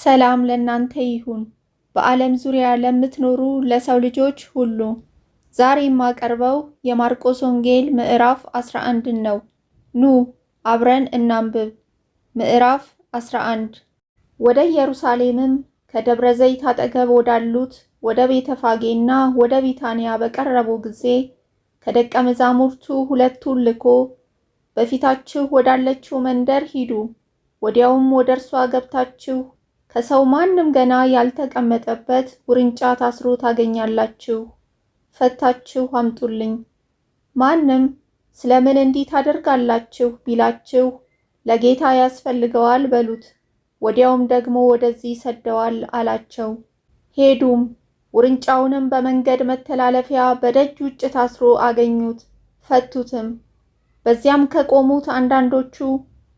ሰላም ለእናንተ ይሁን። በዓለም ዙሪያ ለምትኖሩ ለሰው ልጆች ሁሉ ዛሬ የማቀርበው የማርቆስ ወንጌል ምዕራፍ 11 ነው። ኑ አብረን እናንብብ። ምዕራፍ 11 ወደ ኢየሩሳሌምም ከደብረ ዘይት አጠገብ ወዳሉት ወደ ቤተፋጌና ወደ ቢታንያ በቀረቡ ጊዜ ከደቀ መዛሙርቱ ሁለቱን ልኮ በፊታችሁ ወዳለችው መንደር ሂዱ፣ ወዲያውም ወደ እርሷ ገብታችሁ ከሰው ማንም ገና ያልተቀመጠበት ውርንጫ ታስሮ ታገኛላችሁ፣ ፈታችሁ አምጡልኝ። ማንም ስለምን እንዲህ ታደርጋላችሁ ቢላችሁ ለጌታ ያስፈልገዋል በሉት፣ ወዲያውም ደግሞ ወደዚህ ሰደዋል አላቸው። ሄዱም፣ ውርንጫውንም በመንገድ መተላለፊያ በደጅ ውጭ ታስሮ አገኙት፣ ፈቱትም። በዚያም ከቆሙት አንዳንዶቹ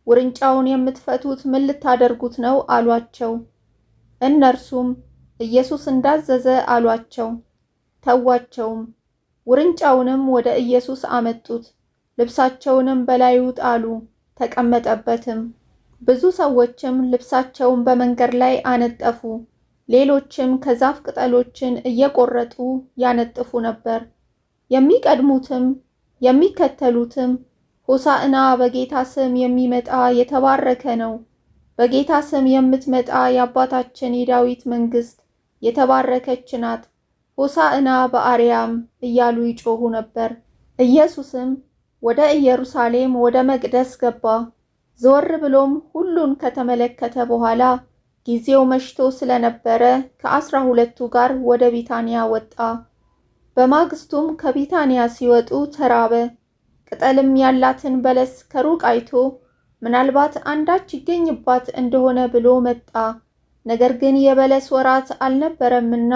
ውርንጫውን የምትፈቱት ምን ልታደርጉት ነው አሏቸው። እነርሱም ኢየሱስ እንዳዘዘ አሏቸው። ተዋቸውም። ውርንጫውንም ወደ ኢየሱስ አመጡት፣ ልብሳቸውንም በላዩ ጣሉ፣ ተቀመጠበትም። ብዙ ሰዎችም ልብሳቸውን በመንገድ ላይ አነጠፉ፣ ሌሎችም ከዛፍ ቅጠሎችን እየቆረጡ ያነጥፉ ነበር። የሚቀድሙትም የሚከተሉትም ሆሳዕና በጌታ ስም የሚመጣ የተባረከ ነው፣ በጌታ ስም የምትመጣ የአባታችን የዳዊት መንግሥት የተባረከች ናት፣ ሆሳዕና በአርያም እያሉ ይጮኹ ነበር። ኢየሱስም ወደ ኢየሩሳሌም ወደ መቅደስ ገባ። ዘወር ብሎም ሁሉን ከተመለከተ በኋላ ጊዜው መሽቶ ስለነበረ ከ12ቱ ጋር ወደ ቢታንያ ወጣ። በማግስቱም ከቢታንያ ሲወጡ ተራበ። ቅጠልም ያላትን በለስ ከሩቅ አይቶ ምናልባት አንዳች ይገኝባት እንደሆነ ብሎ መጣ። ነገር ግን የበለስ ወራት አልነበረምና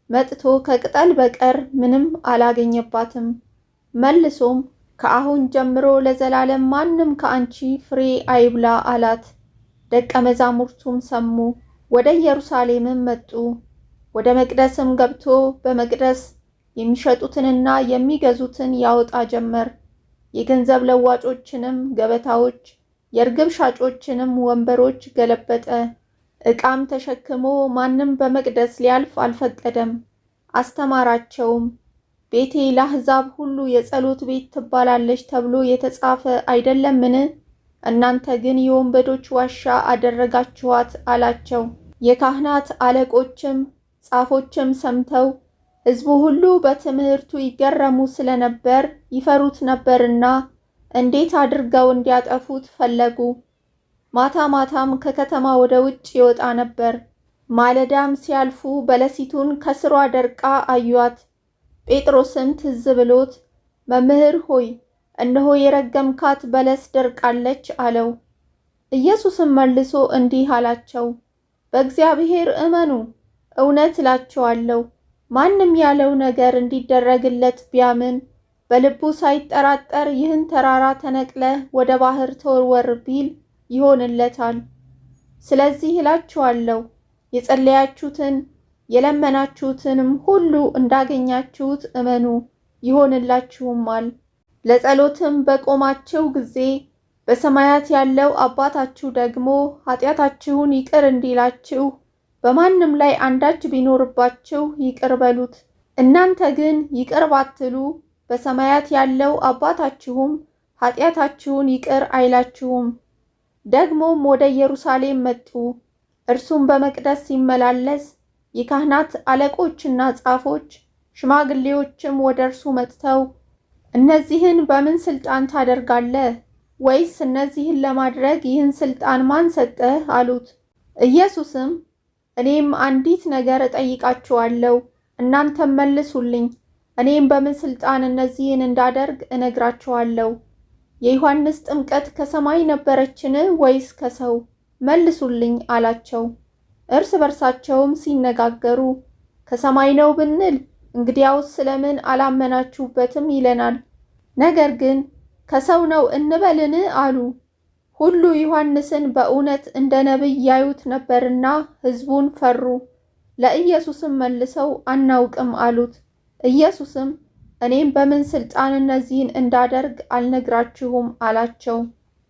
መጥቶ ከቅጠል በቀር ምንም አላገኘባትም። መልሶም ከአሁን ጀምሮ ለዘላለም ማንም ከአንቺ ፍሬ አይብላ አላት። ደቀ መዛሙርቱም ሰሙ። ወደ ኢየሩሳሌምም መጡ። ወደ መቅደስም ገብቶ በመቅደስ የሚሸጡትንና የሚገዙትን ያወጣ ጀመር። የገንዘብ ለዋጮችንም ገበታዎች፣ የርግብ ሻጮችንም ወንበሮች ገለበጠ። ዕቃም ተሸክሞ ማንም በመቅደስ ሊያልፍ አልፈቀደም። አስተማራቸውም። ቤቴ ለአሕዛብ ሁሉ የጸሎት ቤት ትባላለች ተብሎ የተጻፈ አይደለምን? እናንተ ግን የወንበዶች ዋሻ አደረጋችኋት አላቸው። የካህናት አለቆችም ጻፎችም ሰምተው ሕዝቡ ሁሉ በትምህርቱ ይገረሙ ስለነበር ይፈሩት ነበርና እንዴት አድርገው እንዲያጠፉት ፈለጉ። ማታ ማታም ከከተማ ወደ ውጭ ይወጣ ነበር። ማለዳም ሲያልፉ በለሲቱን ከስሯ ደርቃ አዩአት። ጴጥሮስም ትዝ ብሎት መምህር ሆይ እነሆ የረገምካት በለስ ደርቃለች አለው። ኢየሱስም መልሶ እንዲህ አላቸው፣ በእግዚአብሔር እመኑ። እውነት እላችኋለሁ ማንም ያለው ነገር እንዲደረግለት ቢያምን በልቡ ሳይጠራጠር ይህን ተራራ ተነቅለህ ወደ ባህር ተወርወር ቢል ይሆንለታል። ስለዚህ እላችኋለሁ የጸለያችሁትን የለመናችሁትንም ሁሉ እንዳገኛችሁት እመኑ ይሆንላችሁማል። ለጸሎትም በቆማችሁ ጊዜ በሰማያት ያለው አባታችሁ ደግሞ ኃጢአታችሁን ይቅር እንዲላችሁ በማንም ላይ አንዳች ቢኖርባችሁ ይቅር በሉት። እናንተ ግን ይቅር ባትሉ በሰማያት ያለው አባታችሁም ኃጢአታችሁን ይቅር አይላችሁም። ደግሞም ወደ ኢየሩሳሌም መጡ። እርሱም በመቅደስ ሲመላለስ የካህናት አለቆችና ጻፎች ሽማግሌዎችም ወደ እርሱ መጥተው እነዚህን በምን ስልጣን ታደርጋለህ? ወይስ እነዚህን ለማድረግ ይህን ስልጣን ማን ሰጠህ? አሉት። ኢየሱስም እኔም አንዲት ነገር እጠይቃችኋለሁ፣ እናንተም መልሱልኝ። እኔም በምን ስልጣን እነዚህን እንዳደርግ እነግራችኋለሁ። የዮሐንስ ጥምቀት ከሰማይ ነበረችን ወይስ ከሰው? መልሱልኝ አላቸው። እርስ በርሳቸውም ሲነጋገሩ ከሰማይ ነው ብንል እንግዲያውስ ስለምን አላመናችሁበትም ይለናል። ነገር ግን ከሰው ነው እንበልን አሉ። ሁሉ ዮሐንስን በእውነት እንደ ነቢይ ያዩት ነበርና ሕዝቡን ፈሩ። ለኢየሱስም መልሰው አናውቅም አሉት። ኢየሱስም እኔም በምን ስልጣን እነዚህን እንዳደርግ አልነግራችሁም አላቸው።